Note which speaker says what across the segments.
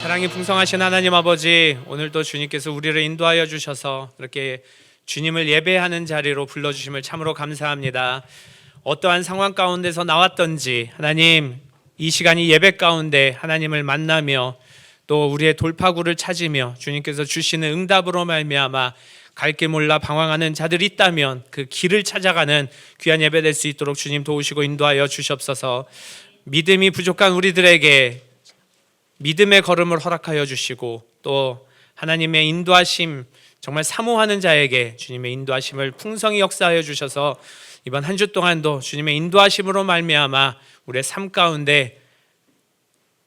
Speaker 1: 사랑이 풍성하신 하나님 아버지, 오늘도 주님께서 우리를 인도하여 주셔서 이렇게 주님을 예배하는 자리로 불러주심을 참으로 감사합니다. 어떠한 상황 가운데서 나왔던지 하나님, 이 시간이 예배 가운데 하나님을 만나며 또 우리의 돌파구를 찾으며 주님께서 주시는 응답으로 말미암아 갈 길 몰라 방황하는 자들이 있다면 그 길을 찾아가는 귀한 예배 될 수 있도록 주님 도우시고 인도하여 주시옵소서. 믿음이 부족한 우리들에게 믿음의 걸음을 허락하여 주시고 또 하나님의 인도하심, 정말 사모하는 자에게 주님의 인도하심을 풍성히 역사하여 주셔서 이번 한 주 동안도 주님의 인도하심으로 말미암아 우리의 삶 가운데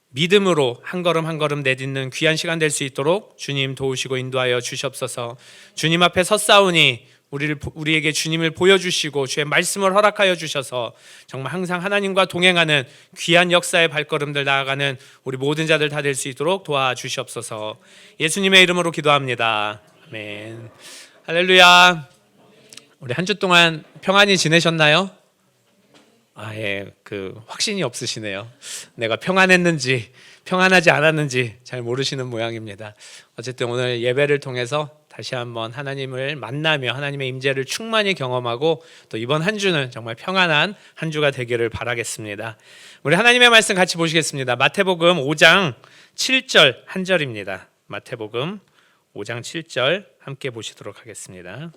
Speaker 1: 믿음으로 한 걸음 한 걸음 내딛는 귀한 시간 될 수 있도록 주님 도우시고 인도하여 주시옵소서. 주님 앞에 섰사오니 우리에게 주님을 보여주시고 주의 말씀을 허락하여 주셔서 정말 항상 하나님과 동행하는 귀한 역사의 발걸음들 나아가는 우리 모든 자들 다 될 수 있도록 도와주시옵소서. 예수님의 이름으로 기도합니다. 아멘. 할렐루야. 우리 한 주 동안 평안히 지내셨나요? 확신이 없으시네요. 내가 평안했는지 평안하지 않았는지 잘 모르시는 모양입니다. 어쨌든 오늘 예배를 통해서 다시 한번 하나님을 만나며 하나님의 임재를 충만히 경험하고 또 이번 한 주는 정말 평안한 한 주가 되기를 바라겠습니다. 우리 하나님의 말씀 같이 보시겠습니다. 마태복음 5장 7절 한 절입니다. 마태복음 5장 7절 함께 보시도록 하겠습니다.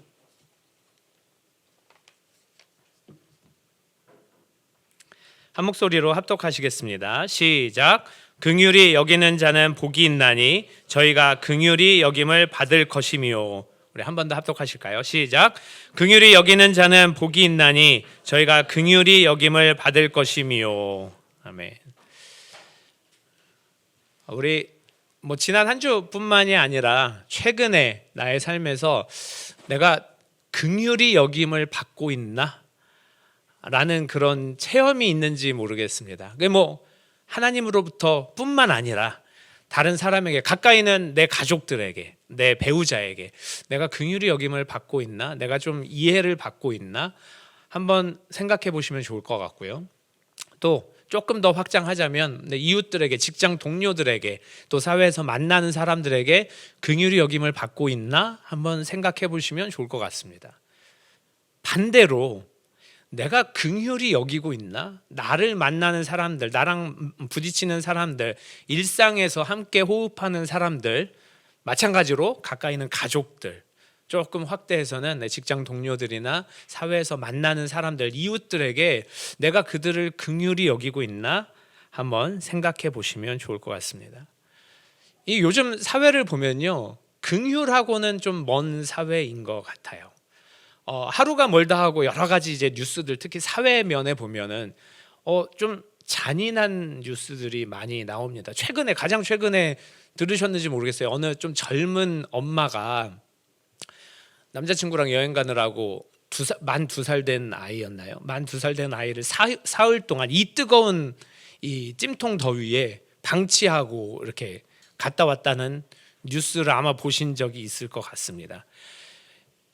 Speaker 1: 한 목소리로 합독하시겠습니다. 시작. 긍휼히 여기는 자는 복이 있나니 저희가 긍휼히 여김을 받을 것이미요. 우리 한 번 더 합독하실까요? 시작. 긍휼히 여기는 자는 복이 있나니 저희가 긍휼히 여김을 받을 것이미요. 아멘. 우리 지난 한 주뿐만이 아니라 최근에 나의 삶에서 내가 긍휼히 여김을 받고 있나? 라는 그런 체험이 있는지 모르겠습니다. 그게 하나님으로부터 뿐만 아니라 다른 사람에게, 가까이는 내 가족들에게, 내 배우자에게 내가 긍휼히 여김을 받고 있나? 내가 좀 이해를 받고 있나? 한번 생각해 보시면 좋을 것 같고요. 또 조금 더 확장하자면 내 이웃들에게, 직장 동료들에게, 또 사회에서 만나는 사람들에게 긍휼히 여김을 받고 있나? 한번 생각해 보시면 좋을 것 같습니다. 반대로 내가 긍휼히 여기고 있나? 나를 만나는 사람들, 나랑 부딪히는 사람들, 일상에서 함께 호흡하는 사람들, 마찬가지로 가까이는 가족들, 조금 확대해서는 내 직장 동료들이나 사회에서 만나는 사람들, 이웃들에게 내가 그들을 긍휼히 여기고 있나? 한번 생각해 보시면 좋을 것 같습니다. 이 요즘 사회를 보면요, 긍휼하고는 좀 먼 사회인 것 같아요. 하루가 멀다 하고 여러 가지 이제 뉴스들, 특히 사회면에 보면은 좀 잔인한 뉴스들이 많이 나옵니다. 가장 최근에 들으셨는지 모르겠어요. 어느 좀 젊은 엄마가 남자친구랑 여행 가느라고 만 2살 된 아이였나요? 만 2살 된 아이를 사흘 동안 이 뜨거운 이 찜통 더위에 방치하고 이렇게 갔다 왔다는 뉴스를 아마 보신 적이 있을 것 같습니다.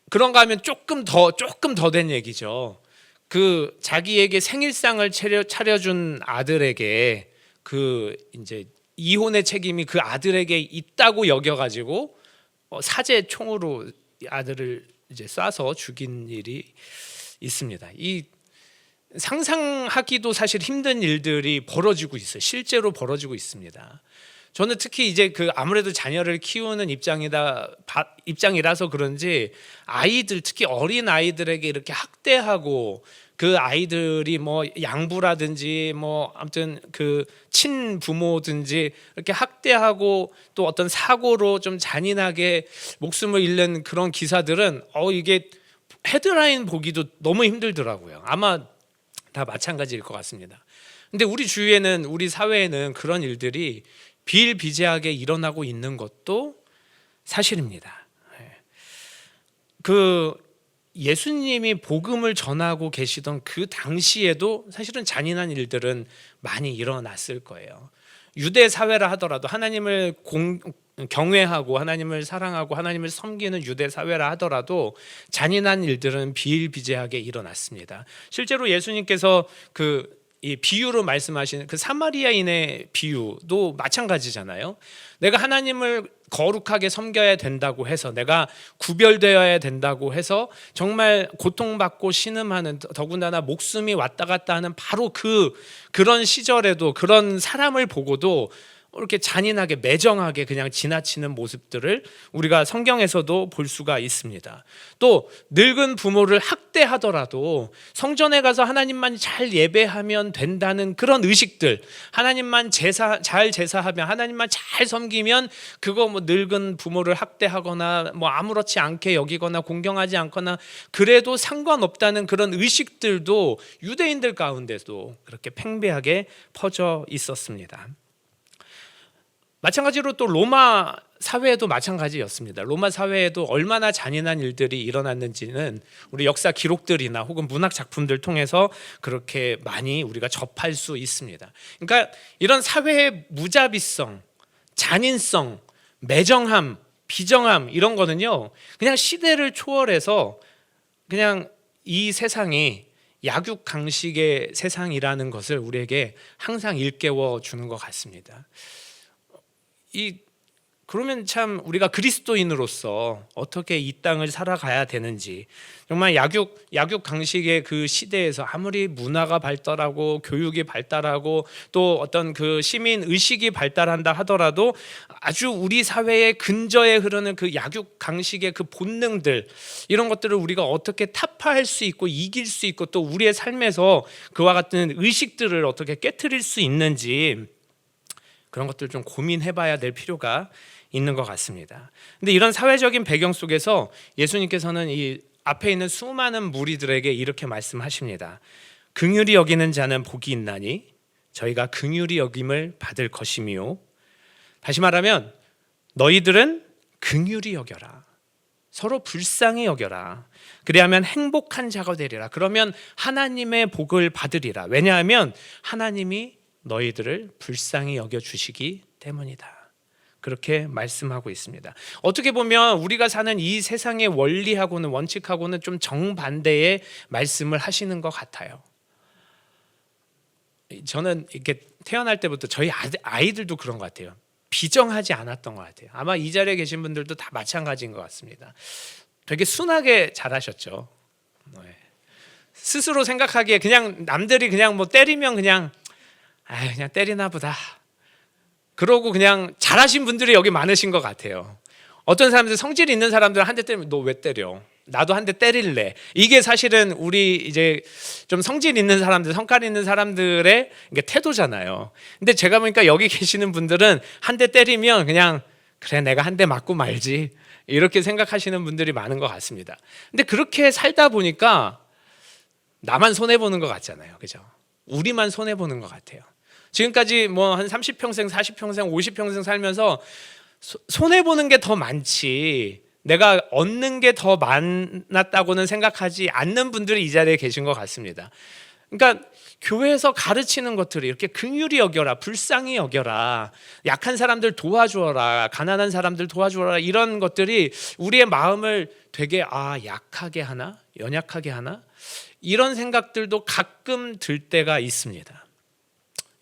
Speaker 1: 그런가 하면 조금 더 된 얘기죠. 그 자기에게 생일상을 차려준 아들에게 그 이제 이혼의 책임이 그 아들에게 있다고 여겨가지고 사제 총으로 아들을 이제 쏴서 죽인 일이 있습니다. 이 상상하기도 사실 힘든 일들이 벌어지고 있어요. 실제로 벌어지고 있습니다. 저는 특히 이제 아무래도 자녀를 키우는 입장이라서 그런지 아이들, 특히 어린 아이들에게 이렇게 학대하고 그 아이들이 양부라든지 아무튼 그 친부모든지 이렇게 학대하고 또 어떤 사고로 좀 잔인하게 목숨을 잃는 그런 기사들은 이게 헤드라인 보기도 너무 힘들더라고요. 아마 다 마찬가지일 것 같습니다. 근데 우리 주위에는, 우리 사회에는 그런 일들이 비일비재하게 일어나고 있는 것도 사실입니다. 예수님이 복음을 전하고 계시던 그 당시에도 사실은 잔인한 일들은 많이 일어났을 거예요. 유대 사회라 하더라도 하나님을 경외하고 하나님을 사랑하고 하나님을 섬기는 유대 사회라 하더라도 잔인한 일들은 비일비재하게 일어났습니다. 실제로 예수님께서 이 비유로 말씀하시는 그 사마리아인의 비유도 마찬가지잖아요. 내가 하나님을 거룩하게 섬겨야 된다고 해서, 내가 구별되어야 된다고 해서 정말 고통받고 신음하는, 더군다나 목숨이 왔다 갔다 하는 바로 그런 시절에도, 그런 사람을 보고도 이렇게 잔인하게 매정하게 그냥 지나치는 모습들을 우리가 성경에서도 볼 수가 있습니다. 또 늙은 부모를 학대하더라도 성전에 가서 하나님만 잘 예배하면 된다는 그런 의식들, 하나님만 잘 제사하면, 하나님만 잘 섬기면 그거 뭐 늙은 부모를 학대하거나 뭐 아무렇지 않게 여기거나 공경하지 않거나 그래도 상관없다는 그런 의식들도 유대인들 가운데도 그렇게 팽배하게 퍼져 있었습니다. 마찬가지로 또 로마 사회에도 마찬가지였습니다. 로마 사회에도 얼마나 잔인한 일들이 일어났는지는 우리 역사 기록들이나 혹은 문학 작품들 통해서 그렇게 많이 우리가 접할 수 있습니다. 그러니까 이런 사회의 무자비성, 잔인성, 매정함, 비정함, 이런 거는요, 그냥 시대를 초월해서 그냥 이 세상이 약육강식의 세상이라는 것을 우리에게 항상 일깨워 주는 것 같습니다. 그러면 참 우리가 그리스도인으로서 어떻게 이 땅을 살아가야 되는지, 정말 약육강식의 그 시대에서 아무리 문화가 발달하고 교육이 발달하고 또 어떤 그 시민 의식이 발달한다 하더라도 아주 우리 사회의 근저에 흐르는 그 약육강식의 그 본능들, 이런 것들을 우리가 어떻게 타파할 수 있고 이길 수 있고 또 우리의 삶에서 그와 같은 의식들을 어떻게 깨트릴 수 있는지, 그런 것들 좀 고민해봐야 될 필요가 있는 것 같습니다. 근데 이런 사회적인 배경 속에서 예수님께서는 이 앞에 있는 수많은 무리들에게 이렇게 말씀하십니다. 긍휼히 여기는 자는 복이 있나니 저희가 긍휼히 여김을 받을 것이며, 다시 말하면 너희들은 긍휼히 여겨라, 서로 불쌍히 여겨라, 그리하면 행복한 자가 되리라. 그러면 하나님의 복을 받으리라. 왜냐하면 하나님이 너희들을 불쌍히 여겨주시기 때문이다. 그렇게 말씀하고 있습니다. 어떻게 보면 우리가 사는 이 세상의 원리하고는, 원칙하고는 좀 정반대의 말씀을 하시는 것 같아요. 저는 이렇게 태어날 때부터 저희 아이들도 그런 것 같아요. 비정하지 않았던 것 같아요. 아마 이 자리에 계신 분들도 다 마찬가지인 것 같습니다. 되게 순하게 자라셨죠. 스스로 생각하기에 그냥 남들이 그냥 뭐 때리면 그냥 때리나 보다, 그러고 그냥 잘하신 분들이 여기 많으신 것 같아요. 어떤 사람들, 성질이 있는 사람들은 한 대 때리면 너 왜 때려? 나도 한 대 때릴래. 이게 사실은 우리 이제 좀 성질 있는 사람들, 성깔 있는 사람들의 태도잖아요. 근데 제가 보니까 여기 계시는 분들은 한 대 때리면 그냥 그래, 내가 한 대 맞고 말지, 이렇게 생각하시는 분들이 많은 것 같습니다. 근데 그렇게 살다 보니까 나만 손해보는 것 같잖아요. 그죠? 우리만 손해보는 것 같아요. 지금까지 뭐 한 30평생, 40평생, 50평생 살면서 손해보는 게 더 많지 내가 얻는 게 더 많았다고는 생각하지 않는 분들이 이 자리에 계신 것 같습니다. 그러니까 교회에서 가르치는 것들이 이렇게 긍휼히 여겨라, 불쌍히 여겨라, 약한 사람들 도와주어라, 가난한 사람들 도와주어라, 이런 것들이 우리의 마음을 되게 약하게 하나, 연약하게 하나, 이런 생각들도 가끔 들 때가 있습니다.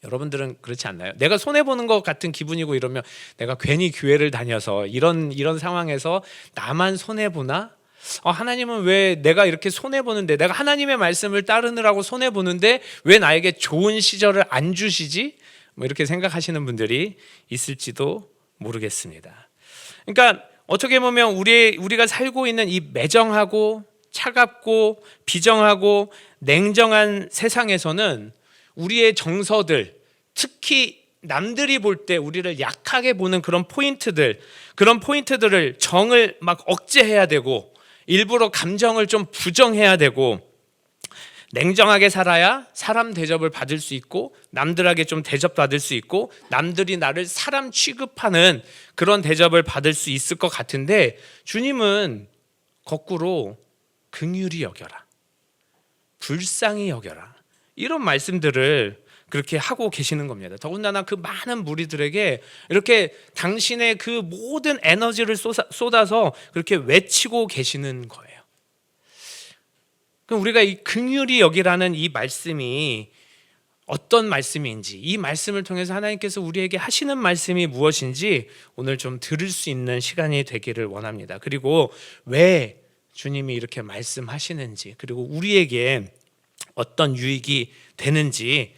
Speaker 1: 여러분들은 그렇지 않나요? 내가 손해보는 것 같은 기분이고 이러면 내가 괜히 교회를 다녀서 이런 상황에서 나만 손해보나? 하나님은 왜 내가 이렇게 손해보는데, 내가 하나님의 말씀을 따르느라고 손해보는데 왜 나에게 좋은 시절을 안 주시지? 뭐 이렇게 생각하시는 분들이 있을지도 모르겠습니다. 그러니까 어떻게 보면 우리가 살고 있는 이 매정하고 차갑고 비정하고 냉정한 세상에서는 우리의 정서들, 특히 남들이 볼 때 우리를 약하게 보는 그런 포인트들을 정을 막 억제해야 되고, 일부러 감정을 좀 부정해야 되고, 냉정하게 살아야 사람 대접을 받을 수 있고, 남들에게 좀 대접받을 수 있고, 남들이 나를 사람 취급하는 그런 대접을 받을 수 있을 것 같은데, 주님은 거꾸로 긍휼히 여겨라, 불쌍히 여겨라, 이런 말씀들을 그렇게 하고 계시는 겁니다. 더군다나 그 많은 무리들에게 이렇게 당신의 그 모든 에너지를 쏟아서 그렇게 외치고 계시는 거예요. 그럼 우리가 이 긍휼히 여기라는 이 말씀이 어떤 말씀인지, 이 말씀을 통해서 하나님께서 우리에게 하시는 말씀이 무엇인지 오늘 좀 들을 수 있는 시간이 되기를 원합니다. 그리고 왜 주님이 이렇게 말씀하시는지, 그리고 우리에게 어떤 유익이 되는지.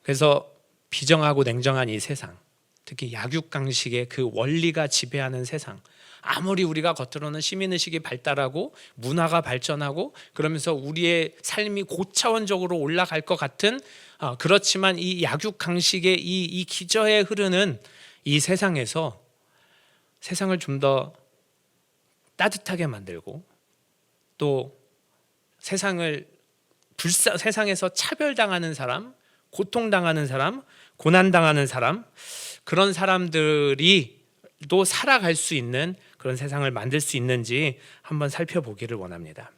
Speaker 1: 그래서 비정하고 냉정한 이 세상, 특히 약육강식의 그 원리가 지배하는 세상, 아무리 우리가 겉으로는 시민의식이 발달하고 문화가 발전하고 그러면서 우리의 삶이 고차원적으로 올라갈 것 같은, 그렇지만 이 약육강식의 이 기저에 흐르는 이 세상에서 세상을 좀 더 따뜻하게 만들고, 또 세상에서 차별당하는 사람, 고통당하는 사람, 고난당하는 사람, 그런 사람들이 또 살아갈 수 있는 그런 세상을 만들 수 있는지 한번 살펴보기를 원합니다.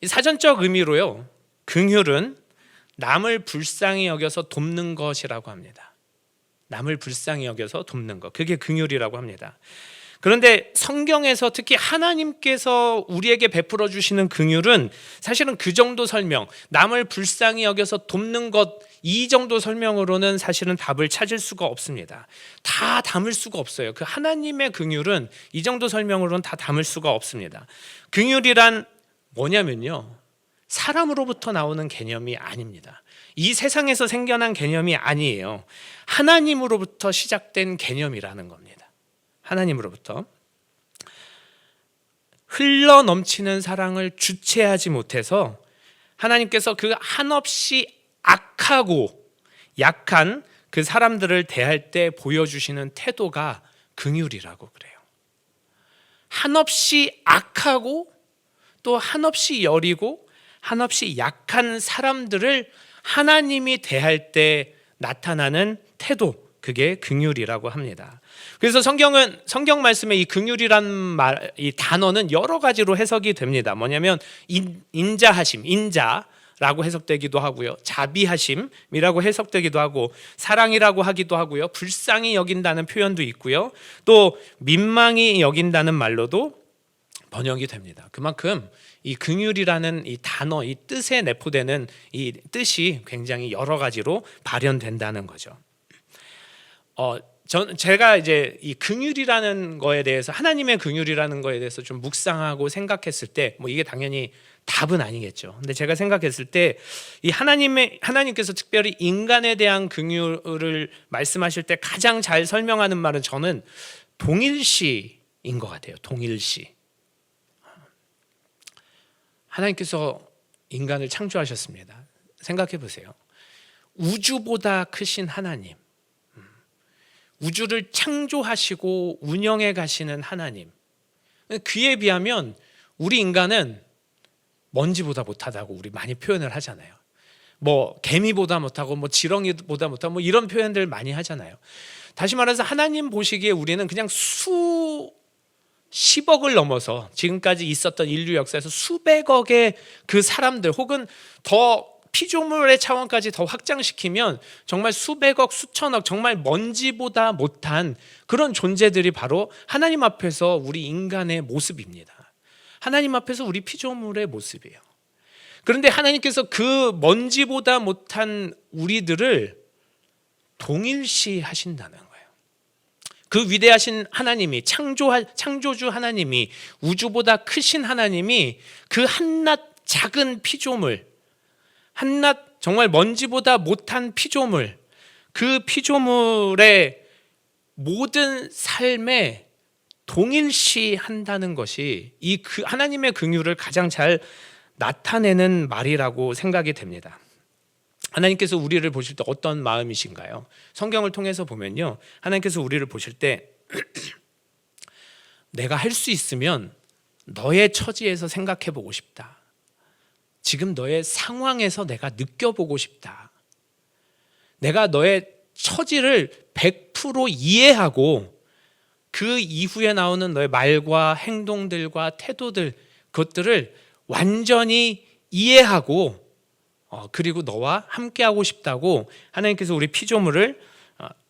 Speaker 1: 이 사전적 의미로요, 긍휼은 남을 불쌍히 여겨서 돕는 것이라고 합니다. 남을 불쌍히 여겨서 돕는 것, 그게 긍휼이라고 합니다. 그런데 성경에서 특히 하나님께서 우리에게 베풀어 주시는 긍휼은 사실은 그 정도 설명, 남을 불쌍히 여겨서 돕는 것, 이 정도 설명으로는 사실은 답을 찾을 수가 없습니다. 다 담을 수가 없어요. 그 하나님의 긍휼은 이 정도 설명으로는 다 담을 수가 없습니다. 긍휼이란 뭐냐면요, 사람으로부터 나오는 개념이 아닙니다. 이 세상에서 생겨난 개념이 아니에요. 하나님으로부터 시작된 개념이라는 겁니다. 하나님으로부터 흘러 넘치는 사랑을 주체하지 못해서 하나님께서 그 한없이 악하고 약한 그 사람들을 대할 때 보여주시는 태도가 긍휼이라고 그래요. 한없이 악하고 또 한없이 여리고 한없이 약한 사람들을 하나님이 대할 때 나타나는 태도, 그게 긍휼이라고 합니다. 그래서 성경 말씀에 이 긍휼이란 이 단어는 여러 가지로 해석이 됩니다. 뭐냐면 인자하심, 인자라고 해석되기도 하고요, 자비하심이라고 해석되기도 하고, 사랑이라고 하기도 하고요, 불쌍히 여긴다는 표현도 있고요, 또 민망히 여긴다는 말로도 번역이 됩니다. 그만큼 이 긍휼이라는 이 단어, 이 뜻에 내포되는 이 뜻이 굉장히 여러 가지로 발현된다는 거죠. 제가 이제 이 긍휼이라는 거에 대해서, 하나님의 긍휼이라는 거에 대해서 좀 묵상하고 생각했을 때, 뭐 이게 당연히 답은 아니겠죠. 근데 제가 생각했을 때 이 하나님께서 특별히 인간에 대한 긍휼을 말씀하실 때 가장 잘 설명하는 말은 저는 동일시인 것 같아요. 동일시. 하나님께서 인간을 창조하셨습니다. 생각해 보세요. 우주보다 크신 하나님, 우주를 창조하시고 운영해 가시는 하나님, 그에 비하면 우리 인간은 먼지보다 못하다고 우리 많이 표현을 하잖아요. 뭐 개미보다 못하고 뭐 지렁이보다 못하고 뭐 이런 표현들 많이 하잖아요. 다시 말해서 하나님 보시기에 우리는 그냥 수십억을 넘어서 지금까지 있었던 인류 역사에서 수백억의 그 사람들, 혹은 더 피조물의 차원까지 더 확장시키면 정말 수백억, 수천억, 정말 먼지보다 못한 그런 존재들이 바로 하나님 앞에서 우리 인간의 모습입니다. 하나님 앞에서 우리 피조물의 모습이에요. 그런데 하나님께서 그 먼지보다 못한 우리들을 동일시 하신다는 거예요. 그 위대하신 하나님이, 창조주 하나님이, 우주보다 크신 하나님이 그 한낱 작은 피조물, 한낱 정말 먼지보다 못한 피조물, 그 피조물의 모든 삶에 동일시 한다는 것이 이 하나님의 긍휼을 가장 잘 나타내는 말이라고 생각이 됩니다. 하나님께서 우리를 보실 때 어떤 마음이신가요? 성경을 통해서 보면요, 하나님께서 우리를 보실 때 내가 할 수 있으면 너의 처지에서 생각해 보고 싶다. 지금 너의 상황에서 내가 느껴보고 싶다. 내가 너의 처지를 100% 이해하고 그 이후에 나오는 너의 말과 행동들과 태도들, 그것들을 완전히 이해하고 그리고 너와 함께하고 싶다고 하나님께서 우리 피조물을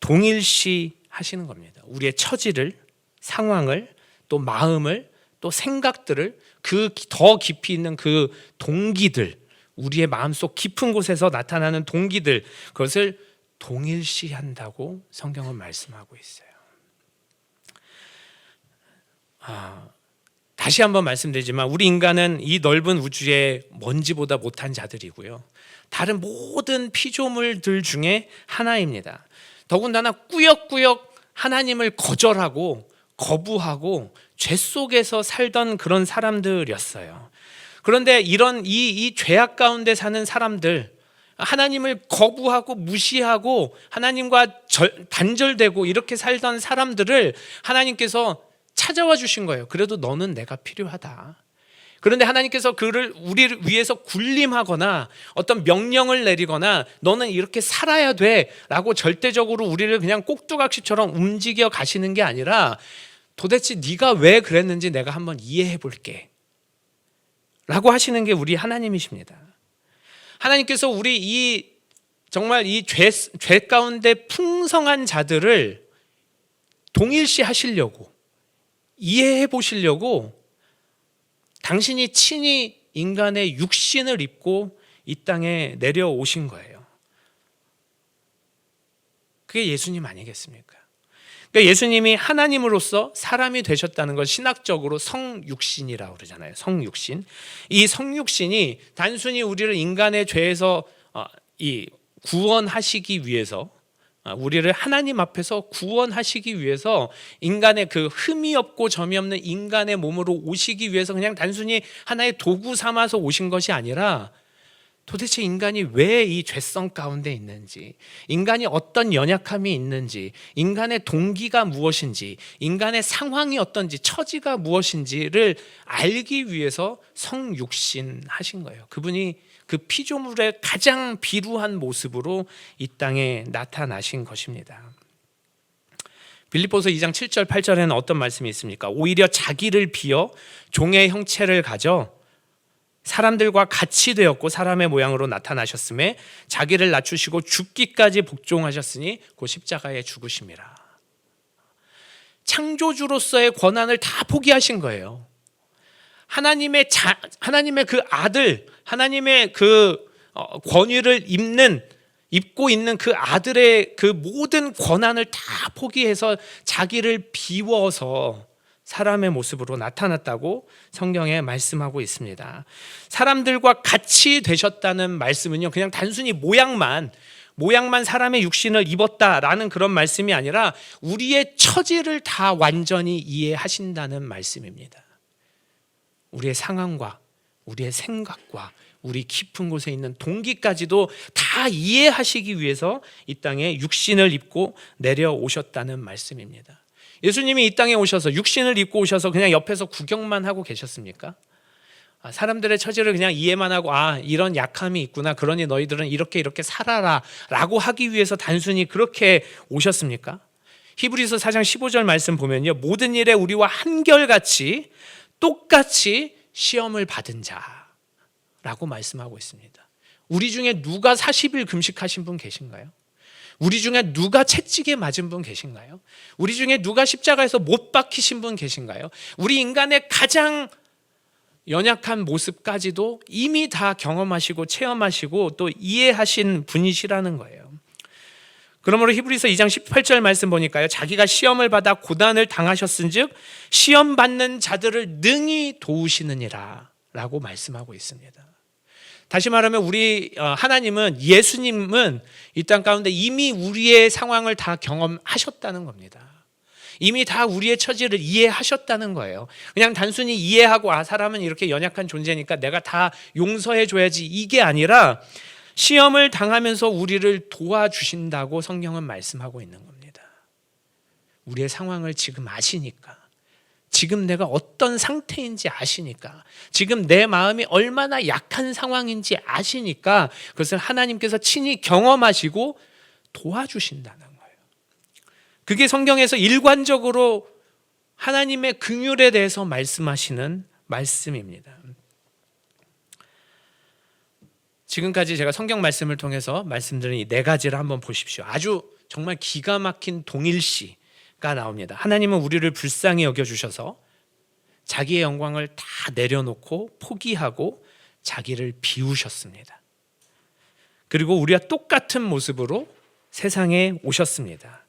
Speaker 1: 동일시 하시는 겁니다. 우리의 처지를, 상황을, 또 마음을, 또 생각들을, 그 더 깊이 있는 그 동기들, 우리의 마음속 깊은 곳에서 나타나는 동기들, 그것을 동일시한다고 성경은 말씀하고 있어요. 다시 한번 말씀드리지만 우리 인간은 이 넓은 우주의 먼지보다 못한 자들이고요, 다른 모든 피조물들 중에 하나입니다. 더군다나 꾸역꾸역 하나님을 거절하고 거부하고 죄 속에서 살던 그런 사람들이었어요. 그런데 이런 이 죄악 가운데 사는 사람들, 하나님을 거부하고 무시하고 하나님과 단절되고 이렇게 살던 사람들을 하나님께서 찾아와 주신 거예요. 그래도 너는 내가 필요하다. 그런데 하나님께서 그를 우리를 위해서 군림하거나 어떤 명령을 내리거나 너는 이렇게 살아야 돼 라고 절대적으로 우리를 그냥 꼭두각시처럼 움직여 가시는 게 아니라, 도대체 네가 왜 그랬는지 내가 한번 이해해 볼게 라고 하시는 게 우리 하나님이십니다. 하나님께서 우리 정말 이 죄 가운데 풍성한 자들을 동일시 하시려고, 이해해 보시려고 당신이 친히 인간의 육신을 입고 이 땅에 내려오신 거예요. 그게 예수님 아니겠습니까? 그러니까 예수님이 하나님으로서 사람이 되셨다는 걸 신학적으로 성육신이라고 그러잖아요. 성육신. 이 성육신이 단순히 우리를 인간의 죄에서 구원하시기 위해서, 우리를 하나님 앞에서 구원하시기 위해서 인간의 그 흠이 없고 점이 없는 인간의 몸으로 오시기 위해서 그냥 단순히 하나의 도구 삼아서 오신 것이 아니라, 도대체 인간이 왜 이 죄성 가운데 있는지, 인간이 어떤 연약함이 있는지, 인간의 동기가 무엇인지, 인간의 상황이 어떤지, 처지가 무엇인지를 알기 위해서 성육신 하신 거예요. 그분이 그 피조물의 가장 비루한 모습으로 이 땅에 나타나신 것입니다. 빌립보서 2장 7절 8절에는 어떤 말씀이 있습니까? 오히려 자기를 비어 종의 형체를 가져 사람들과 같이 되었고 사람의 모양으로 나타나셨음에 자기를 낮추시고 죽기까지 복종하셨으니 곧 십자가에 죽으심이라. 창조주로서의 권한을 다 포기하신 거예요. 하나님의 그 아들, 하나님의 그 권위를 입고 있는 그 아들의 그 모든 권한을 다 포기해서 자기를 비워서 사람의 모습으로 나타났다고 성경에 말씀하고 있습니다. 사람들과 같이 되셨다는 말씀은요, 그냥 단순히 모양만 사람의 육신을 입었다라는 그런 말씀이 아니라 우리의 처지를 다 완전히 이해하신다는 말씀입니다. 우리의 상황과 우리의 생각과 우리 깊은 곳에 있는 동기까지도 다 이해하시기 위해서 이 땅에 육신을 입고 내려오셨다는 말씀입니다. 예수님이 이 땅에 오셔서 육신을 입고 오셔서 그냥 옆에서 구경만 하고 계셨습니까? 사람들의 처지를 그냥 이해만 하고 이런 약함이 있구나, 그러니 너희들은 이렇게 살아라 라고 하기 위해서 단순히 그렇게 오셨습니까? 히브리서 4장 15절 말씀 보면요, 모든 일에 우리와 한결같이 똑같이 시험을 받은 자라고 말씀하고 있습니다. 우리 중에 누가 40일 금식하신 분 계신가요? 우리 중에 누가 채찍에 맞은 분 계신가요? 우리 중에 누가 십자가에서 못 박히신 분 계신가요? 우리 인간의 가장 연약한 모습까지도 이미 다 경험하시고 체험하시고 또 이해하신 분이시라는 거예요. 그러므로 히브리서 2장 18절 말씀 보니까요, 자기가 시험을 받아 고난을 당하셨은즉 시험 받는 자들을 능히 도우시느니라 라고 말씀하고 있습니다. 다시 말하면 우리 하나님은, 예수님은 이 땅 가운데 이미 우리의 상황을 다 경험하셨다는 겁니다. 이미 다 우리의 처지를 이해하셨다는 거예요. 그냥 단순히 이해하고 사람은 이렇게 연약한 존재니까 내가 다 용서해 줘야지, 이게 아니라 시험을 당하면서 우리를 도와주신다고 성경은 말씀하고 있는 겁니다. 우리의 상황을 지금 아시니까, 지금 내가 어떤 상태인지 아시니까, 지금 내 마음이 얼마나 약한 상황인지 아시니까 그것을 하나님께서 친히 경험하시고 도와주신다는 거예요. 그게 성경에서 일관적으로 하나님의 긍휼에 대해서 말씀하시는 말씀입니다. 지금까지 제가 성경 말씀을 통해서 말씀드린 이 네 가지를 한번 보십시오. 아주 정말 기가 막힌 동일시가 나옵니다. 하나님은 우리를 불쌍히 여겨주셔서 자기의 영광을 다 내려놓고 포기하고 자기를 비우셨습니다. 그리고 우리와 똑같은 모습으로 세상에 오셨습니다.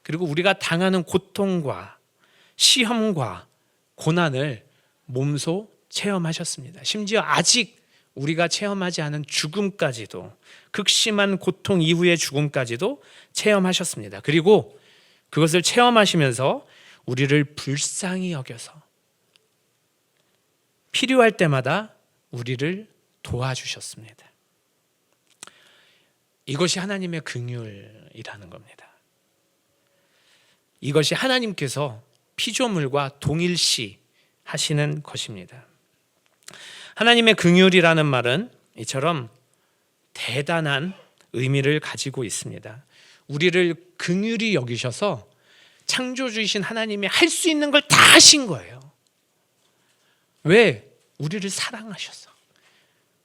Speaker 1: 그리고 우리가 당하는 고통과 시험과 고난을 몸소 체험하셨습니다. 심지어 아직 우리가 체험하지 않은 죽음까지도, 극심한 고통 이후의 죽음까지도 체험하셨습니다. 그리고 그것을 체험하시면서 우리를 불쌍히 여겨서 필요할 때마다 우리를 도와주셨습니다. 이것이 하나님의 긍휼이라는 겁니다. 이것이 하나님께서 피조물과 동일시 하시는 것입니다. 하나님의 긍휼이라는 말은 이처럼 대단한 의미를 가지고 있습니다. 우리를 긍휼히 여기셔서 창조주이신 하나님이 할 수 있는 걸 다 하신 거예요. 왜? 우리를 사랑하셔서,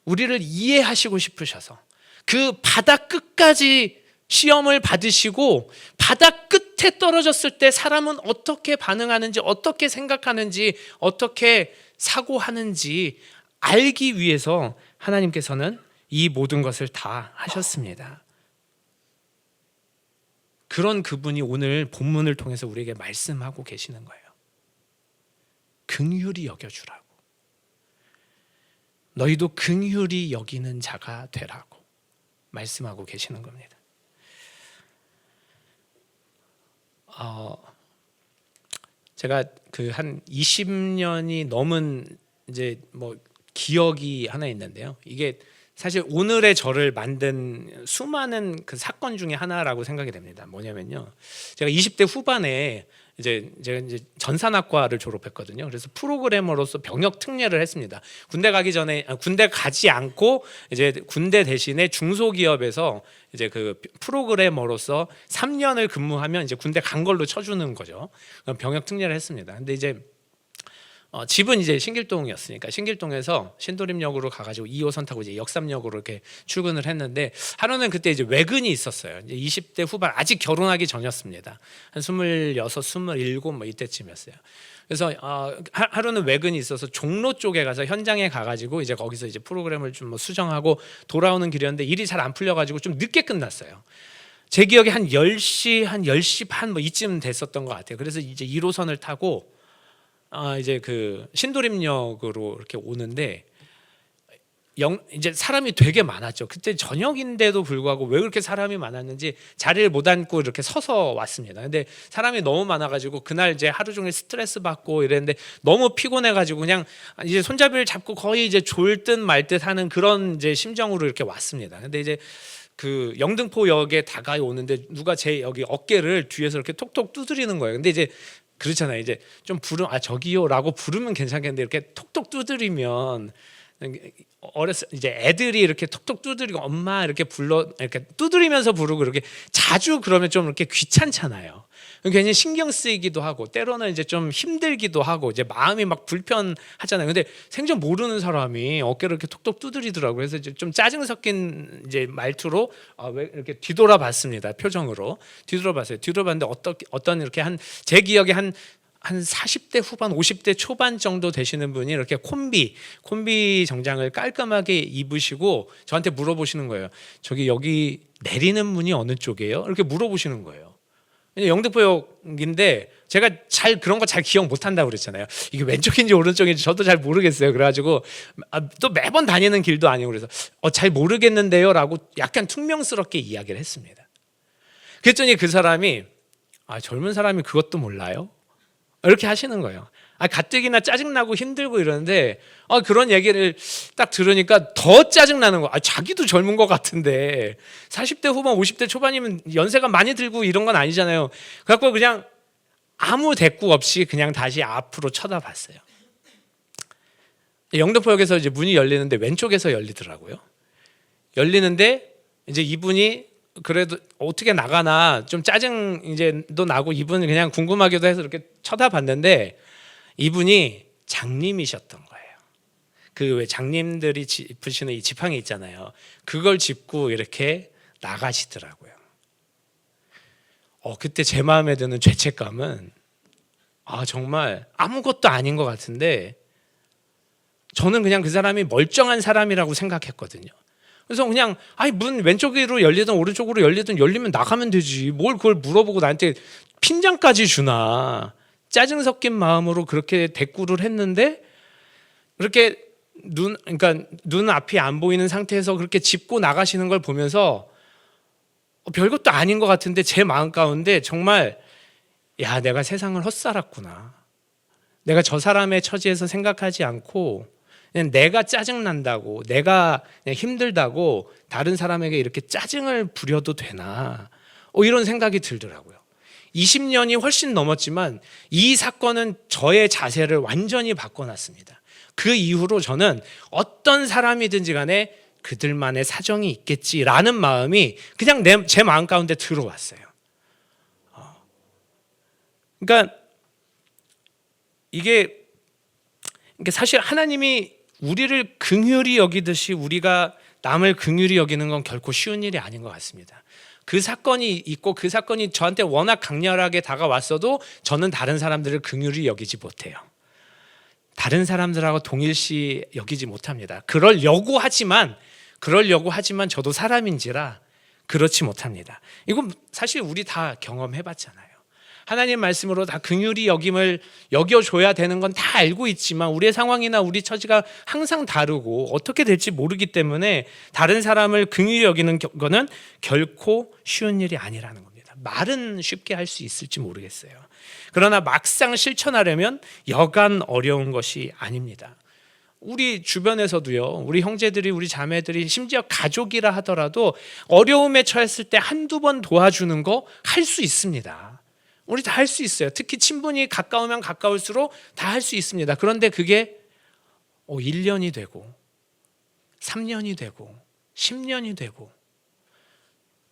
Speaker 1: 우리를 이해하시고 싶으셔서, 그 바다 끝까지 시험을 받으시고 바다 끝에 떨어졌을 때 사람은 어떻게 반응하는지, 어떻게 생각하는지, 어떻게 사고하는지 알기 위해서 하나님께서는 이 모든 것을 다 하셨습니다. 그런 그분이 오늘 본문을 통해서 우리에게 말씀하고 계시는 거예요. 긍휼히 여겨주라고. 너희도 긍휼히 여기는 자가 되라고 말씀하고 계시는 겁니다. 제가 그 한 20년이 넘은 이제 뭐 기억이 하나 있는데요. 이게 사실 오늘의 저를 만든 수많은 그 사건 중에 하나라고 생각이 됩니다. 뭐냐면요, 제가 20대 후반에 제가 이제 전산학과를 졸업했거든요. 그래서 프로그래머로서 병역 특례를 했습니다. 군대 가기 전에, 군대 가지 않고 이제 군대 대신에 중소기업에서 이제 그 프로그래머로서 3년을 근무하면 이제 군대 간 걸로 쳐주는 거죠. 병역 특례를 했습니다. 근데 이제 집은 이제 신길동이었으니까 신길동에서 신도림역으로 가가지고 2호선 타고 이제 역삼역으로 이렇게 출근을 했는데, 하루는 그때 이제 외근이 있었어요. 이제 20대 후반, 아직 결혼하기 전이었습니다. 한 26, 27 뭐 이때쯤이었어요. 그래서 하루는 외근이 있어서 종로 쪽에 가서 현장에 가가지고 이제 거기서 이제 프로그램을 좀 뭐 수정하고 돌아오는 길이었는데 일이 잘 안 풀려가지고 좀 늦게 끝났어요. 제 기억에 한 10시, 한 10시 반 뭐 이쯤 됐었던 것 같아요. 그래서 이제 1호선을 타고 이제 그 신도림역으로 이렇게 오는데 이제 사람이 되게 많았죠. 그때 저녁인데도 불구하고 왜 그렇게 사람이 많았는지 자리를 못 앉고 이렇게 서서 왔습니다. 근데 사람이 너무 많아가지고 그날 이제 하루 종일 스트레스 받고 이랬는데 너무 피곤해가지고 그냥 이제 손잡이를 잡고 거의 이제 졸 듯 말 듯 하는 그런 이제 심정으로 이렇게 왔습니다. 근데 이제 그 영등포역에 다가이 오는데 누가 제 여기 어깨를 뒤에서 이렇게 톡톡 두드리는 거예요. 근데 이제 그렇잖아요. 이제 좀 저기요라고 부르면 괜찮겠는데 이렇게 톡톡 두드리면, 어렸을 이제 애들이 이렇게 톡톡 두드리고 엄마 이렇게 이렇게 두드리면서 부르고 이렇게 자주 그러면 좀 이렇게 귀찮잖아요. 괜히 신경 쓰이기도 하고 때로는 이제 좀 힘들기도 하고 이제 마음이 막 불편하잖아요. 근데 생전 모르는 사람이 어깨를 이렇게 톡톡 두드리더라고요. 그래서 이제 좀 짜증 섞인 이제 말투로 왜 이렇게 뒤돌아봤습니다. 표정으로 뒤돌아봤어요. 뒤돌아봤는데 어떤 이렇게 제 기억에 한 40대 후반, 50대 초반 정도 되시는 분이 이렇게 콤비 정장을 깔끔하게 입으시고 저한테 물어보시는 거예요. 저기 여기 내리는 문이 어느 쪽이에요? 이렇게 물어보시는 거예요. 영등포역인데 제가 그런 거 잘 기억 못 한다고 그랬잖아요. 이게 왼쪽인지 오른쪽인지 저도 잘 모르겠어요. 그래가지고 또 매번 다니는 길도 아니고 그래서 잘 모르겠는데요 라고 약간 퉁명스럽게 이야기를 했습니다. 그랬더니 그 사람이 젊은 사람이 그것도 몰라요? 이렇게 하시는 거예요. 가뜩이나 짜증나고 힘들고 이러는데 그런 얘기를 딱 들으니까 더 짜증나는 거예요. 자기도 젊은 것 같은데 40대 후반 50대 초반이면 연세가 많이 들고 이런 건 아니잖아요. 그래서 그냥 아무 대꾸 없이 그냥 다시 앞으로 쳐다봤어요. 영등포역에서 이제 문이 열리는데 왼쪽에서 열리더라고요. 열리는데 이제 이분이 그래도 어떻게 나가나 좀 짜증 이제도 나고 이분은 그냥 궁금하기도 해서 이렇게 쳐다봤는데 이분이 장님이셨던 거예요. 그 왜 장님들이 짚으시는 이 지팡이 있잖아요. 그걸 짚고 이렇게 나가시더라고요. 그때 제 마음에 드는 죄책감은 정말 아무것도 아닌 것 같은데 저는 그냥 그 사람이 멀쩡한 사람이라고 생각했거든요. 그래서 그냥 문 왼쪽으로 열리든 오른쪽으로 열리든 열리면 나가면 되지. 뭘 그걸 물어보고 나한테 핀잔까지 주나. 짜증 섞인 마음으로 그렇게 대꾸를 했는데 그렇게 그러니까 눈 앞이 안 보이는 상태에서 그렇게 짚고 나가시는 걸 보면서 별것도 아닌 것 같은데 제 마음 가운데 정말 야, 내가 세상을 헛살았구나. 내가 저 사람의 처지에서 생각하지 않고 그냥 내가 짜증난다고, 내가 그냥 힘들다고 다른 사람에게 이렇게 짜증을 부려도 되나, 이런 생각이 들더라고요. 20년이 훨씬 넘었지만 이 사건은 저의 자세를 완전히 바꿔놨습니다. 그 이후로 저는 어떤 사람이든지 간에 그들만의 사정이 있겠지라는 마음이 그냥 제 마음 가운데 들어왔어요. 그러니까 이게 사실 하나님이 우리를 긍휼히 여기듯이 우리가 남을 긍휼히 여기는 건 결코 쉬운 일이 아닌 것 같습니다. 그 사건이 있고 그 사건이 저한테 워낙 강렬하게 다가왔어도 저는 다른 사람들을 긍휼히 여기지 못해요. 다른 사람들하고 동일시 여기지 못합니다. 그러려고 하지만 저도 사람인지라 그렇지 못합니다. 이건 사실 우리 다 경험해봤잖아요. 하나님 말씀으로 다 긍휼히 여김을 여겨줘야 되는 건 다 알고 있지만 우리의 상황이나 우리 처지가 항상 다르고 어떻게 될지 모르기 때문에 다른 사람을 긍휼히 여기는 거는 결코 쉬운 일이 아니라는 겁니다. 말은 쉽게 할 수 있을지 모르겠어요. 그러나 막상 실천하려면 여간 어려운 것이 아닙니다. 우리 주변에서도요, 우리 형제들이, 우리 자매들이, 심지어 가족이라 하더라도 어려움에 처했을 때 한두 번 도와주는 거 할 수 있습니다. 우리 다 할 수 있어요. 특히 친분이 가까우면 가까울수록 다 할 수 있습니다. 그런데 그게 1년이 되고 3년이 되고 10년이 되고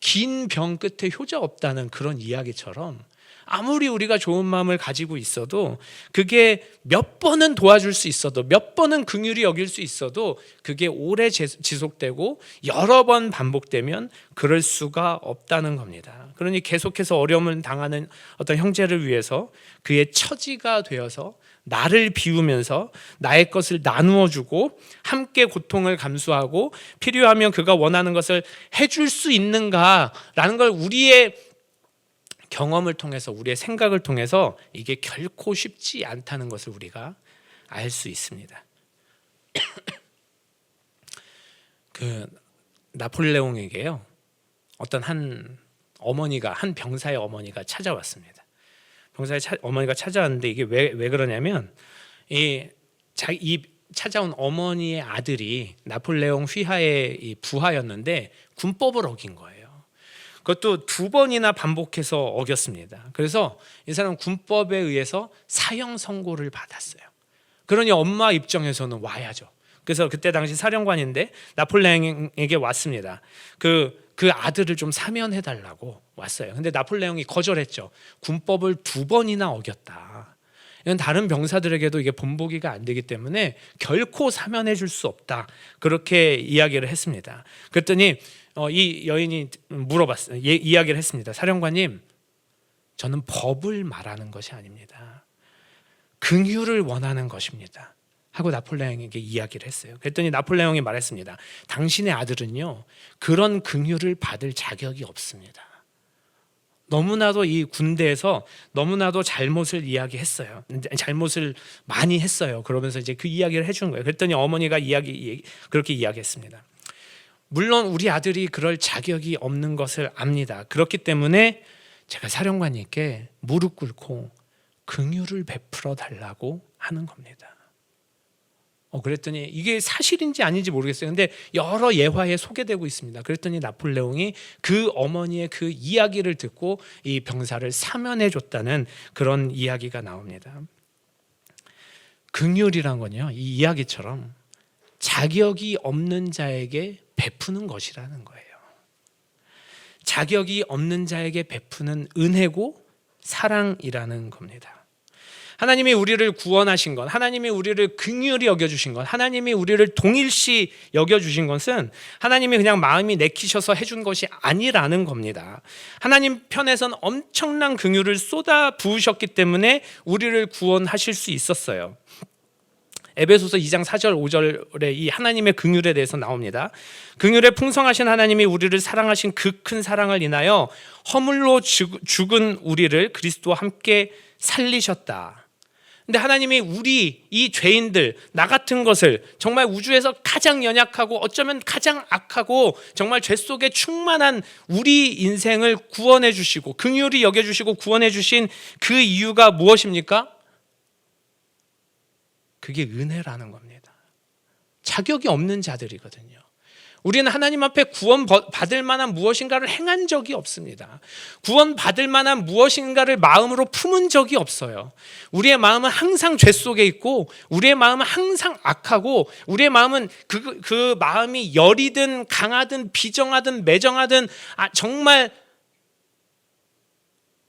Speaker 1: 긴 병 끝에 효자 없다는 그런 이야기처럼 아무리 우리가 좋은 마음을 가지고 있어도 그게 몇 번은 도와줄 수 있어도 몇 번은 긍휼히 여길 수 있어도 그게 오래 지속되고 여러 번 반복되면 그럴 수가 없다는 겁니다. 그러니 계속해서 어려움을 당하는 어떤 형제를 위해서 그의 처지가 되어서 나를 비우면서 나의 것을 나누어 주고 함께 고통을 감수하고 필요하면 그가 원하는 것을 해줄 수 있는가라는 걸 우리의 경험을 통해서 우리의 생각을 통해서 이게 결코 쉽지 않다는 것을 우리가 알 수 있습니다. 그 나폴레옹에게요 어떤 한 병사의 어머니가 찾아왔습니다. 병사의 어머니가 찾아왔는데 이게 왜 그러냐면 이 찾아온 어머니의 아들이 나폴레옹 휘하의 이 부하였는데 군법을 어긴 거예요. 그것도 2번이나 반복해서 어겼습니다. 그래서 이 사람 군법에 의해서 사형 선고를 받았어요. 그러니 엄마 입장에서는 와야죠. 그래서 그때 당시 사령관인데 나폴레옹에게 왔습니다. 그 아들을 좀 사면해달라고 왔어요. 근데 나폴레옹이 거절했죠. 군법을 2번이나 어겼다. 이건 다른 병사들에게도 이게 본보기가 안 되기 때문에 결코 사면해 줄 수 없다. 그렇게 이야기를 했습니다. 그랬더니 이 여인이 물어봤어요. 이야기를 했습니다. 사령관님, 저는 법을 말하는 것이 아닙니다. 긍휼을 원하는 것입니다. 하고 나폴레옹에게 이야기를 했어요. 그랬더니 나폴레옹이 말했습니다. 당신의 아들은요 그런 긍휼을 받을 자격이 없습니다. 너무나도 이 군대에서 너무나도 잘못을 이야기했어요. 잘못을 많이 했어요. 그러면서 이제 그 이야기를 해준 거예요. 그랬더니 어머니가 그렇게 이야기했습니다. 물론 우리 아들이 그럴 자격이 없는 것을 압니다. 그렇기 때문에 제가 사령관님께 무릎 꿇고 긍휼을 베풀어 달라고 하는 겁니다. 그랬더니 이게 사실인지 아닌지 모르겠어요. 근데 여러 예화에 소개되고 있습니다. 그랬더니 나폴레옹이 그 어머니의 그 이야기를 듣고 이 병사를 사면해 줬다는 그런 이야기가 나옵니다. 긍휼이란 건요, 이 이야기처럼 자격이 없는 자에게 베푸는 것이라는 거예요. 자격이 없는 자에게 베푸는 은혜고 사랑이라는 겁니다. 하나님이 우리를 구원하신 것, 하나님이 우리를 긍휼히 여겨주신 것, 하나님이 우리를 동일시 여겨주신 것은 하나님이 그냥 마음이 내키셔서 해준 것이 아니라는 겁니다. 하나님 편에선 엄청난 긍휼을 쏟아 부으셨기 때문에 우리를 구원하실 수 있었어요. 에베소서 2장 4절 5절에 이 하나님의 긍휼에 대해서 나옵니다. 긍휼에 풍성하신 하나님이 우리를 사랑하신 그 큰 사랑을 인하여 허물로 죽은 우리를 그리스도와 함께 살리셨다. 근데 하나님이 우리 이 죄인들, 나 같은 것을 정말 우주에서 가장 연약하고 어쩌면 가장 악하고 정말 죄 속에 충만한 우리 인생을 구원해 주시고 긍휼히 여겨 주시고 구원해 주신 그 이유가 무엇입니까? 그게 은혜라는 겁니다. 자격이 없는 자들이거든요. 우리는 하나님 앞에 구원받을 만한 무엇인가를 행한 적이 없습니다. 구원받을 만한 무엇인가를 마음으로 품은 적이 없어요. 우리의 마음은 항상 죄 속에 있고 우리의 마음은 항상 악하고 우리의 마음은 그 마음이 열이든 강하든 비정하든 매정하든 정말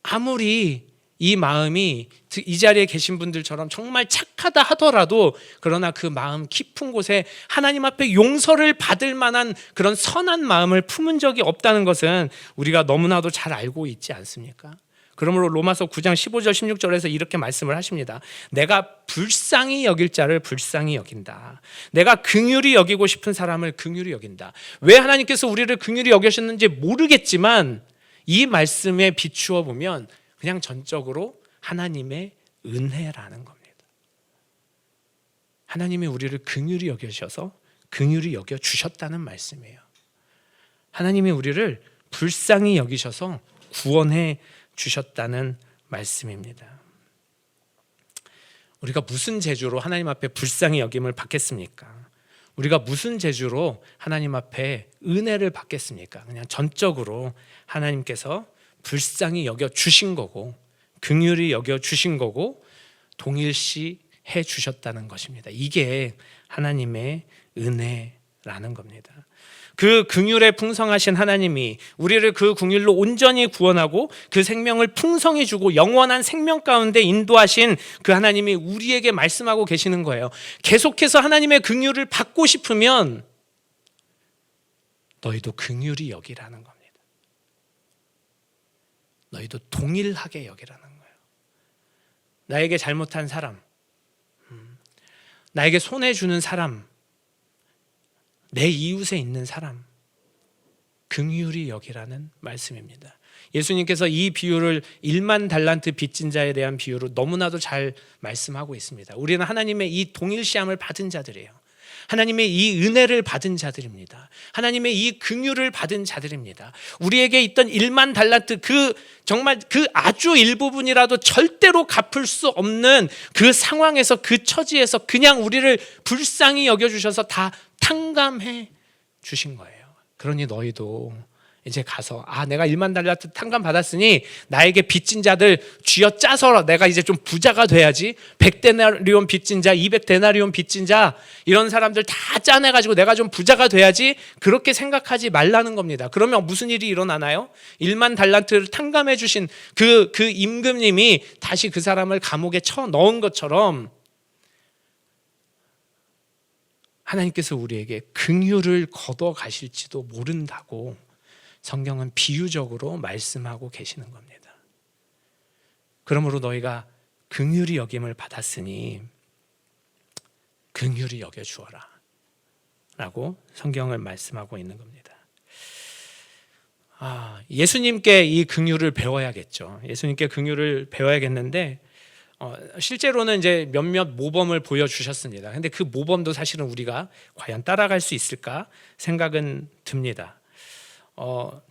Speaker 1: 아무리 이 마음이 이 자리에 계신 분들처럼 정말 착하다 하더라도 그러나 그 마음 깊은 곳에 하나님 앞에 용서를 받을 만한 그런 선한 마음을 품은 적이 없다는 것은 우리가 너무나도 잘 알고 있지 않습니까? 그러므로 로마서 9장 15절 16절에서 이렇게 말씀을 하십니다. 내가 불쌍히 여길 자를 불쌍히 여긴다. 내가 긍휼히 여기고 싶은 사람을 긍휼히 여긴다. 왜 하나님께서 우리를 긍휼히 여기셨는지 모르겠지만 이 말씀에 비추어 보면 그냥 전적으로 하나님의 은혜라는 겁니다. 하나님이 우리를 긍휼히 여기셔서 긍휼히 여겨 주셨다는 말씀이에요. 하나님이 우리를 불쌍히 여기셔서 구원해 주셨다는 말씀입니다. 우리가 무슨 재주로 하나님 앞에 불쌍히 여김을 받겠습니까? 우리가 무슨 재주로 하나님 앞에 은혜를 받겠습니까? 그냥 전적으로 하나님께서 불쌍히 여겨 주신 거고 긍휼히 여겨 주신 거고 동일시 해 주셨다는 것입니다. 이게 하나님의 은혜라는 겁니다. 그 긍휼에 풍성하신 하나님이 우리를 그 긍휼로 온전히 구원하고 그 생명을 풍성히 주고 영원한 생명 가운데 인도하신 그 하나님이 우리에게 말씀하고 계시는 거예요. 계속해서 하나님의 긍휼을 받고 싶으면 너희도 긍휼히 여기라는 겁니다. 너희도 동일하게 여기라는 거예요. 나에게 잘못한 사람, 나에게 손해주는 사람, 내 이웃에 있는 사람 긍휼히 여기라는 말씀입니다. 예수님께서 이 비유를 1만 달란트 빚진 자에 대한 비유로 너무나도 잘 말씀하고 있습니다. 우리는 하나님의 이 동일시함을 받은 자들이에요. 하나님의 이 은혜를 받은 자들입니다. 하나님의 이 긍휼을 받은 자들입니다. 우리에게 있던 1만 달란트 정말 그 아주 일부분이라도 절대로 갚을 수 없는 그 상황에서 그 처지에서 그냥 우리를 불쌍히 여겨주셔서 다 탕감해 주신 거예요. 그러니 너희도 이제 가서 내가 1만 달란트 탕감 받았으니 나에게 빚진 자들 쥐어짜서 내가 이제 좀 부자가 돼야지. 100데나리온 빚진 자, 200데나리온 빚진 자 이런 사람들 다 짜내가지고 내가 좀 부자가 돼야지. 그렇게 생각하지 말라는 겁니다. 그러면 무슨 일이 일어나나요? 1만 달란트를 탕감해 주신 그 임금님이 다시 그 사람을 감옥에 쳐 넣은 것처럼 하나님께서 우리에게 긍휼을 걷어 가실지도 모른다고 성경은 비유적으로 말씀하고 계시는 겁니다. 그러므로 너희가 긍휼히 여김을 받았으니 긍휼히 여겨 주어라 라고 성경을 말씀하고 있는 겁니다. 예수님께 이 긍휼을 배워야겠죠. 예수님께 긍휼을 배워야겠는데 실제로는 이제 몇몇 모범을 보여주셨습니다. 근데 그 모범도 사실은 우리가 과연 따라갈 수 있을까 생각은 듭니다.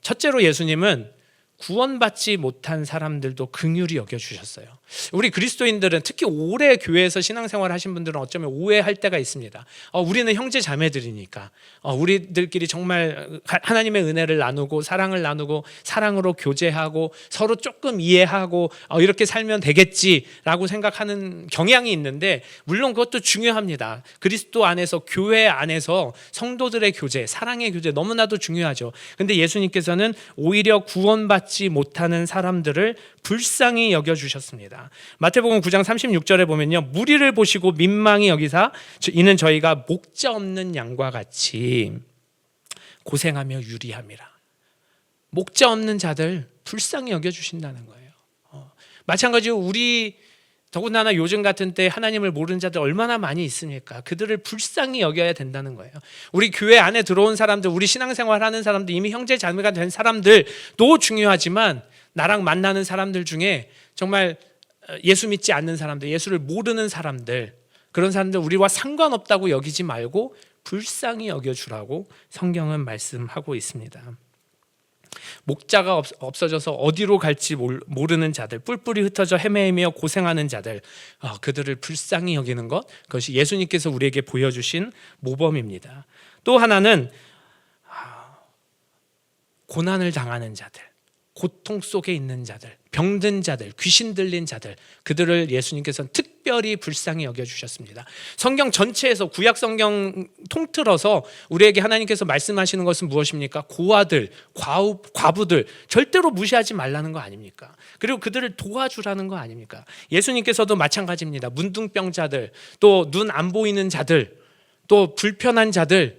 Speaker 1: 첫째로 예수님은 구원받지 못한 사람들도 긍휼히 여겨주셨어요. 우리 그리스도인들은 특히 오래 교회에서 신앙생활 하신 분들은 어쩌면 오해할 때가 있습니다. 우리는 형제 자매들이니까 우리들끼리 정말 하나님의 은혜를 나누고 사랑을 나누고 사랑으로 교제하고 서로 조금 이해하고 이렇게 살면 되겠지라고 생각하는 경향이 있는데 물론 그것도 중요합니다. 그리스도 안에서 교회 안에서 성도들의 교제, 사랑의 교제 너무나도 중요하죠. 근데 예수님께서는 오히려 구원받지 못하는 사람들을 불쌍히 여겨주셨습니다. 마태복음 9장 36절에 보면요, 무리를 보시고 민망히 여기사 이는 저희가 목자 없는 양과 같이 고생하며 유리함이라. 목자 없는 자들 불쌍히 여겨주신다는 거예요. 마찬가지로 우리 더군다나 요즘 같은 때 하나님을 모르는 자들 얼마나 많이 있습니까? 그들을 불쌍히 여겨야 된다는 거예요. 우리 교회 안에 들어온 사람들, 우리 신앙생활 하는 사람들, 이미 형제 자매가 된 사람들도 중요하지만 나랑 만나는 사람들 중에 정말 예수 믿지 않는 사람들, 예수를 모르는 사람들, 그런 사람들 우리와 상관없다고 여기지 말고 불쌍히 여겨주라고 성경은 말씀하고 있습니다. 목자가 없어져서 어디로 갈지 모르는 자들, 뿔뿔이 흩어져 헤매며 고생하는 자들, 그들을 불쌍히 여기는 것, 그것이 예수님께서 우리에게 보여주신 모범입니다. 또 하나는 고난을 당하는 자들, 고통 속에 있는 자들, 병든 자들, 귀신 들린 자들, 그들을 예수님께서는 특별히 불쌍히 여겨주셨습니다. 성경 전체에서 구약 성경 통틀어서 우리에게 하나님께서 말씀하시는 것은 무엇입니까? 고아들, 과부들 절대로 무시하지 말라는 거 아닙니까? 그리고 그들을 도와주라는 거 아닙니까? 예수님께서도 마찬가지입니다. 문둥병자들, 또 눈 안 보이는 자들, 또 불편한 자들,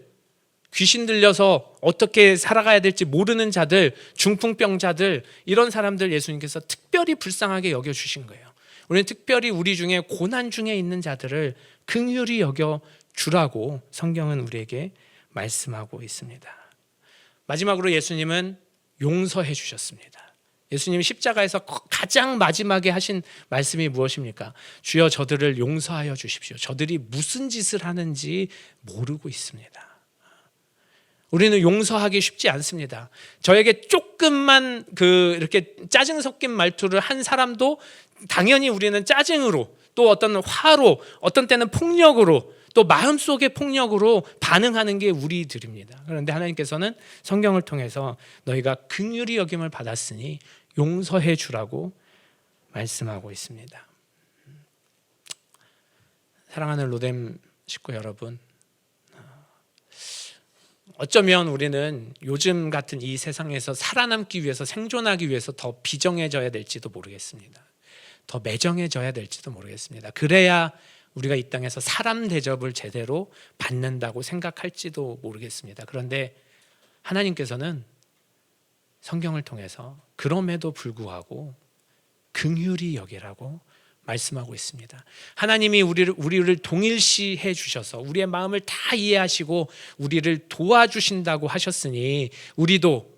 Speaker 1: 귀신 들려서 어떻게 살아가야 될지 모르는 자들, 중풍병자들, 이런 사람들 예수님께서 특별히 불쌍하게 여겨주신 거예요. 우리는 특별히 우리 중에 고난 중에 있는 자들을 긍휼히 여겨주라고 성경은 우리에게 말씀하고 있습니다. 마지막으로 예수님은 용서해 주셨습니다. 예수님이 십자가에서 가장 마지막에 하신 말씀이 무엇입니까? 주여 저들을 용서하여 주십시오. 저들이 무슨 짓을 하는지 모르고 있습니다. 우리는 용서하기 쉽지 않습니다. 저에게 조금만 이렇게 짜증 섞인 말투를 한 사람도 당연히 우리는 짜증으로, 또 어떤 화로, 어떤 때는 폭력으로, 또 마음속의 폭력으로 반응하는 게 우리들입니다. 그런데 하나님께서는 성경을 통해서 너희가 긍휼히 여김을 받았으니 용서해 주라고 말씀하고 있습니다. 사랑하는 로뎀 식구 여러분, 어쩌면 우리는 요즘 같은 이 세상에서 살아남기 위해서, 생존하기 위해서 더 비정해져야 될지도 모르겠습니다. 더 매정해져야 될지도 모르겠습니다. 그래야 우리가 이 땅에서 사람 대접을 제대로 받는다고 생각할지도 모르겠습니다. 그런데 하나님께서는 성경을 통해서 그럼에도 불구하고 긍휼히 여기라고 말씀하고 있습니다. 하나님이 우리를 동일시해 주셔서 우리의 마음을 다 이해하시고 우리를 도와주신다고 하셨으니, 우리도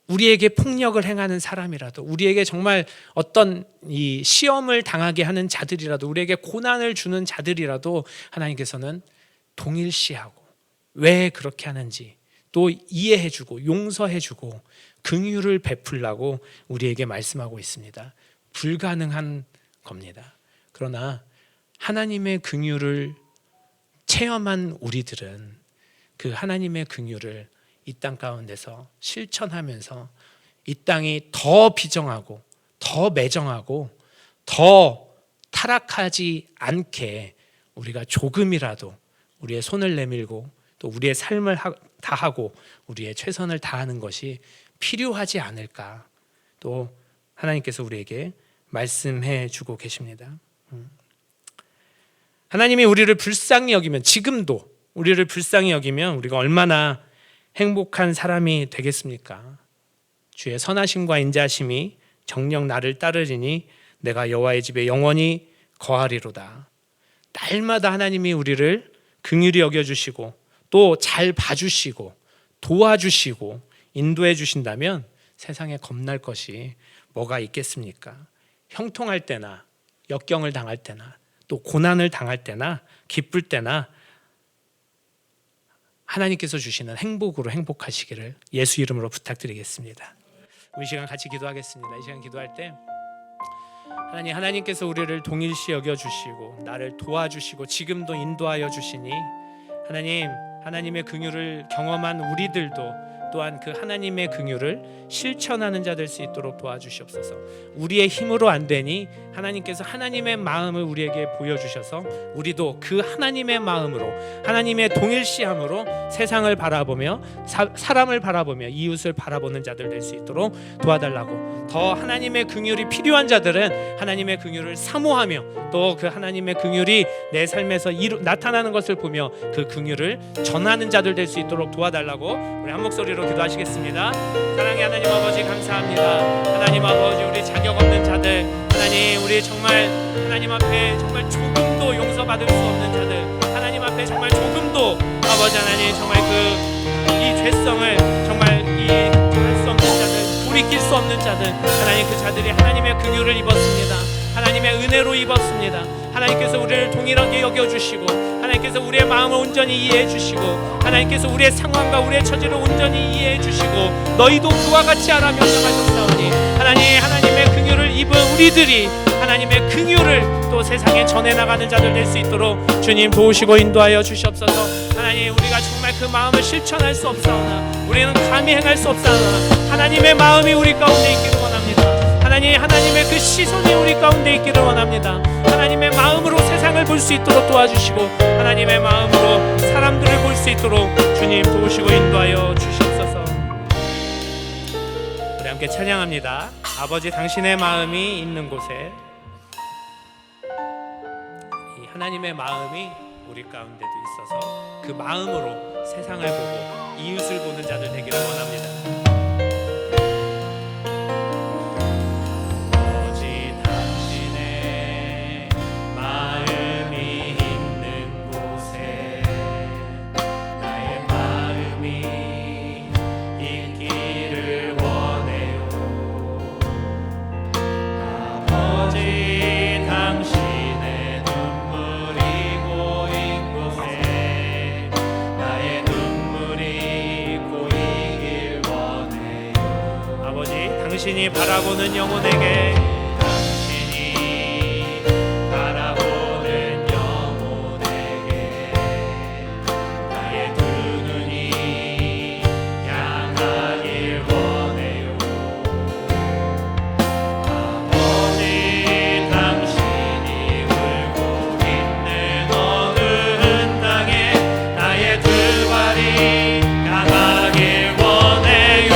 Speaker 1: 우리에게 폭력을 행하는 사람이라도, 우리에게 정말 어떤 이 시험을 당하게 하는 자들이라도, 우리에게 고난을 주는 자들이라도 하나님께서는 동일시하고 왜 그렇게 하는지 또 이해해주고 용서해주고 긍휼을 베풀라고 우리에게 말씀하고 있습니다. 불가능한 겁니다. 그러나 하나님의 긍휼을 체험한 우리들은 그 하나님의 긍휼을 이 땅 가운데서 실천하면서 이 땅이 더 비정하고 더 매정하고 더 타락하지 않게 우리가 조금이라도 우리의 손을 내밀고 또 우리의 삶을 다하고 우리의 최선을 다하는 것이 필요하지 않을까, 또 하나님께서 우리에게 말씀해 주고 계십니다. 하나님이 우리를 불쌍히 여기면, 지금도 우리를 불쌍히 여기면 우리가 얼마나 행복한 사람이 되겠습니까? 주의 선하심과 인자하심이 정녕 나를 따르리니 내가 여호와의 집에 영원히 거하리로다. 날마다 하나님이 우리를 긍휼히 여겨주시고 또 잘 봐주시고 도와주시고 인도해 주신다면 세상에 겁날 것이 뭐가 있겠습니까? 형통할 때나 역경을 당할 때나 또 고난을 당할 때나 기쁠 때나 하나님께서 주시는 행복으로 행복하시기를 예수 이름으로 부탁드리겠습니다. 우리 시간 같이 기도하겠습니다. 이 시간 기도할 때 하나님께서 우리를 동일시 여겨주시고 나를 도와주시고 지금도 인도하여 주시니 하나님의 긍휼을 경험한 우리들도 또한 그 하나님의 긍휼을 실천하는 자 될 수 있도록 도와주시옵소서. 우리의 힘으로 안 되니 하나님께서 하나님의 마음을 우리에게 보여주셔서 우리도 그 하나님의 마음으로, 하나님의 동일시함으로 세상을 바라보며 사람을 바라보며 이웃을 바라보는 자들 될 수 있도록 도와달라고, 더 하나님의 긍휼이 필요한 자들은 하나님의 긍휼을 사모하며 또 그 하나님의 긍휼이 내 삶에서 나타나는 것을 보며 그 긍휼을 전하는 자들 될 수 있도록 도와달라고 우리 한 목소리로 기도하시겠습니다. 사랑의 하나님 아버지 감사합니다. 하나님 아버지, 우리 자격 없는 자들, 하나님 우리 정말 하나님 앞에 정말 조금도 용서받을 수 없는 자들, 하나님 앞에 정말 조금도 아버지 하나님 정말 이 죄성을 정말 할 수 없는 자들, 돌이킬 수 없는 자들, 하나님 그 자들이 하나님의 긍휼을 입었습니다. 하나님의 은혜로 입었습니다. 하나님께서 우리를 동일하게 여겨주시고, 하나님께서 우리의 마음을 온전히 이해해 주시고, 하나님께서 우리의 상황과 우리의 처지를 온전히 이해해 주시고, 너희도 그와 같이 하라 명령하셨사오니, 하나님의 긍휼을 입은 우리들이 하나님의 긍휼을 또 세상에 전해나가는 자들 될 수 있도록 주님 도우시고 인도하여 주시옵소서. 하나님, 우리가 정말 그 마음을 실천할 수 없사오나, 우리는 감히 행할 수 없사오나 하나님의 마음이 우리 가운데 있기를 원합니다. 하나님의 그 시선이 우리 가운데 있기를 원합니다. 하나님의 마음으로 세상을 볼 수 있도록 도와주시고, 하나님의 마음으로 사람들을 볼 수 있도록 주님 도우시고 인도하여 주시옵소서. 우리 함께 찬양합니다. 아버지 당신의 마음이 있는 곳에, 이 하나님의 마음이 우리 가운데도 있어서 그 마음으로 세상을 보고 이웃을 보는 자들 되기를 원합니다. 당신이 바라보는 영혼에게, 당신이 바라보는 영혼에게 나의 두 눈이 향하길 원해요. 아버지 당신이 울고 있는 어느 땅에 나의 두 발이 향하길 원해요.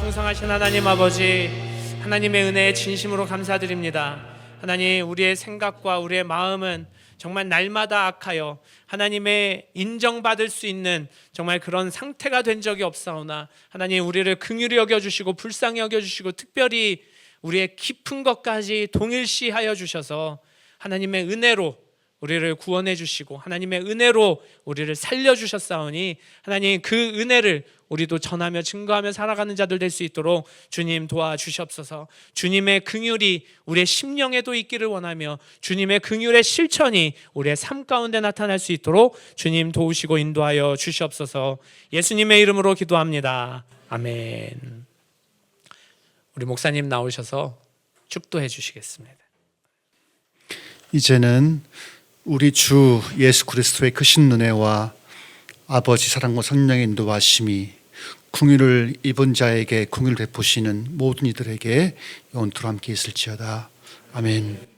Speaker 1: 풍성하신 하나님 아버지, 하나님의 은혜에 진심으로 감사드립니다. 하나님, 우리의 생각과 우리의 마음은 정말 날마다 악하여 하나님의 인정받을 수 있는 정말 그런 상태가 된 적이 없사오나, 하나님 우리를 긍휼히 여겨주시고 불쌍히 여겨주시고 특별히 우리의 깊은 것까지 동일시하여 주셔서 하나님의 은혜로 우리를 구원해 주시고 하나님의 은혜로 우리를 살려주셨사오니, 하나님 그 은혜를 우리도 전하며 증거하며 살아가는 자들 될 수 있도록 주님 도와주시옵소서. 주님의 긍휼이 우리의 심령에도 있기를 원하며 주님의 긍휼의 실천이 우리의 삶 가운데 나타날 수 있도록 주님 도우시고 인도하여 주시옵소서. 예수님의 이름으로 기도합니다. 아멘. 우리 목사님 나오셔서 축도해 주시겠습니다.
Speaker 2: 이제는 우리 주 예수 그리스도의 크신 은혜와 아버지 사랑과 성령의 인도하심이 긍휼을 입은 자에게 긍휼을 베푸시는 모든 이들에게 영원토록 함께 있을지어다. 아멘.